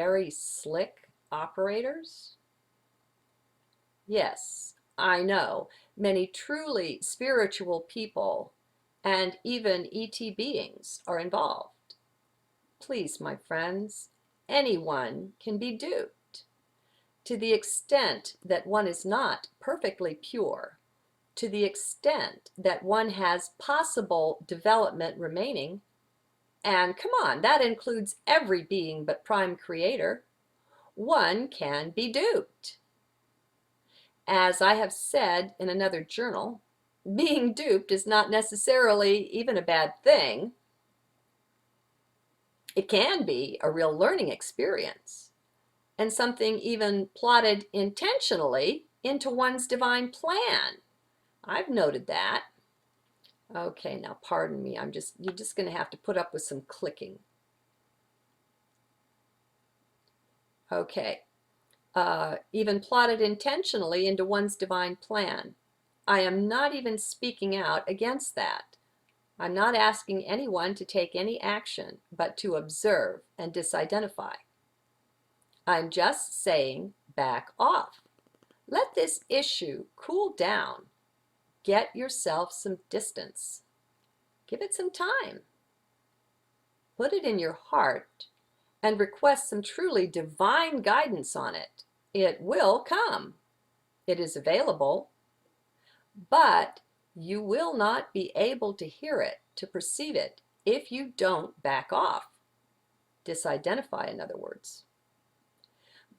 very slick operators? Yes, I know. Many truly spiritual people and even ET beings are involved. Please, my friends, anyone can be duped. To the extent that one is not perfectly pure, to the extent that one has possible development remaining, and come on, that includes every being but Prime Creator, one can be duped. As I have said in another journal, being duped is not necessarily even a bad thing. It can be a real learning experience and something even plotted intentionally into one's divine plan. I've noted that. Okay, now pardon me. You're just going to have to put up with some clicking. Okay. Even plotted intentionally into one's divine plan. I am not even speaking out against that. I'm not asking anyone to take any action, but to observe and disidentify. I'm just saying back off. Let this issue cool down. Get yourself some distance. Give it some time. Put it in your heart and request some truly divine guidance on it. It will come. It is available, but you will not be able to hear it, to perceive it, if you don't back off. Disidentify, in other words.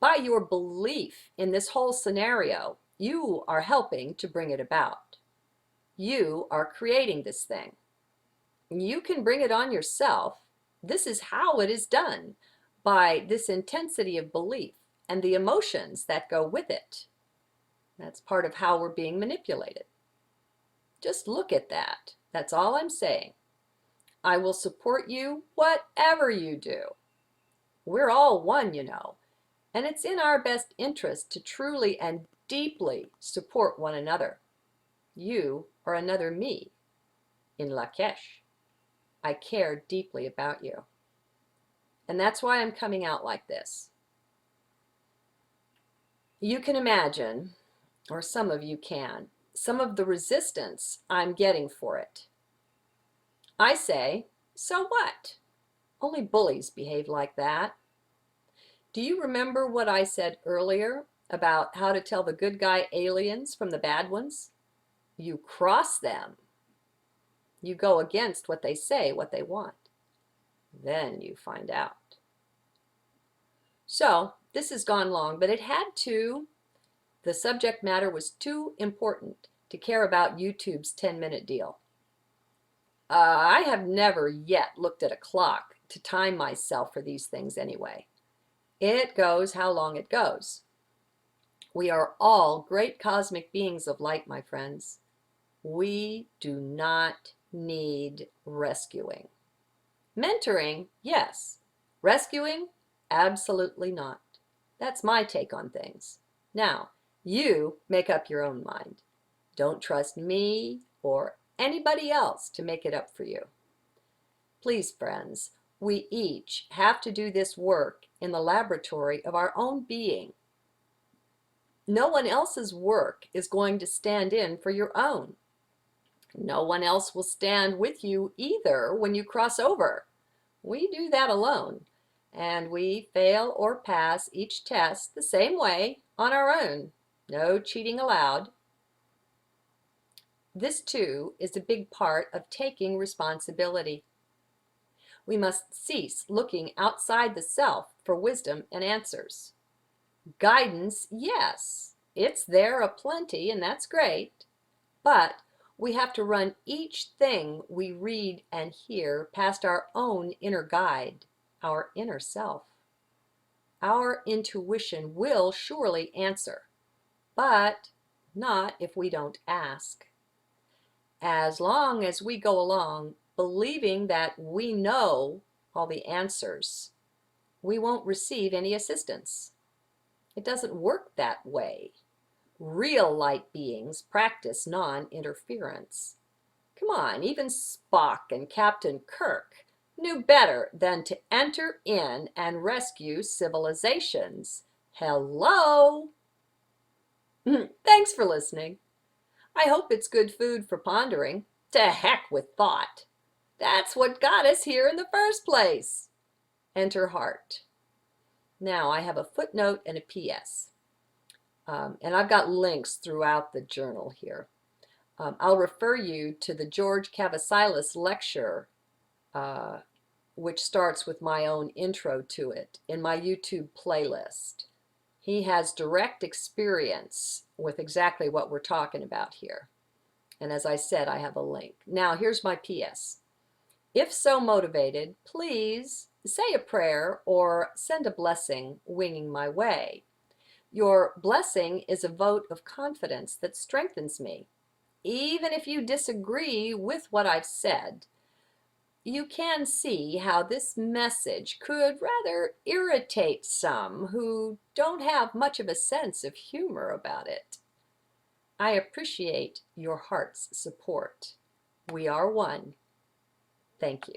By your belief in this whole scenario, you are helping to bring it about. You are creating this thing. You can bring it on yourself. This is how it is done, by this intensity of belief and the emotions that go with it. That's part of how we're being manipulated. Just look at that. That's all I'm saying. I will support you whatever you do. We're all one, you know, and it's in our best interest to truly and deeply support one another. You are another me in Lakesh. I care deeply about you. And that's why I'm coming out like this. You can imagine, or some of you can, some of the resistance I'm getting for it. I say, so what? Only bullies behave like that. Do you remember what I said earlier about how to tell the good guy aliens from the bad ones? You cross them. You go against what they say, what they want. Then you find out. So, this has gone long, but it had to. The subject matter was too important to care about YouTube's 10-minute deal. I have never yet looked at a clock to time myself for these things anyway. It goes how long it goes. We are all great cosmic beings of light, my friends. We do not need rescuing. Mentoring, yes. Rescuing, absolutely not. That's my take on things. Now, you make up your own mind. Don't trust me or anybody else to make it up for you. Please, friends, we each have to do this work in the laboratory of our own being. No one else's work is going to stand in for your own. No one else will stand with you either when you cross over. We do that alone, and we fail or pass each test the same way on our own. No cheating allowed. This, too, is a big part of taking responsibility. We must cease looking outside the self for wisdom and answers. Guidance, yes, it's there aplenty, and that's great, but we have to run each thing we read and hear past our own inner guide, our inner self. Our intuition will surely answer, but not if we don't ask. As long as we go along believing that we know all the answers, we won't receive any assistance. It doesn't work that way. Real light beings practice non-interference. Come on, even Spock and Captain Kirk knew better than to enter in and rescue civilizations. Hello! Thanks for listening. I hope it's good food for pondering. To heck with thought. That's what got us here in the first place. Enter heart. Now I have a footnote and a PS. And I've got links throughout the journal here. I'll refer you to the George Kavasilas lecture, which starts with my own intro to it, in my YouTube playlist. He has direct experience with exactly what we're talking about here. And as I said, I have a link. Now, here's my PS. If so motivated, please say a prayer or send a blessing winging my way. Your blessing is a vote of confidence that strengthens me. Even if you disagree with what I've said, you can see how this message could rather irritate some who don't have much of a sense of humor about it. I appreciate your heart's support. We are one. Thank you.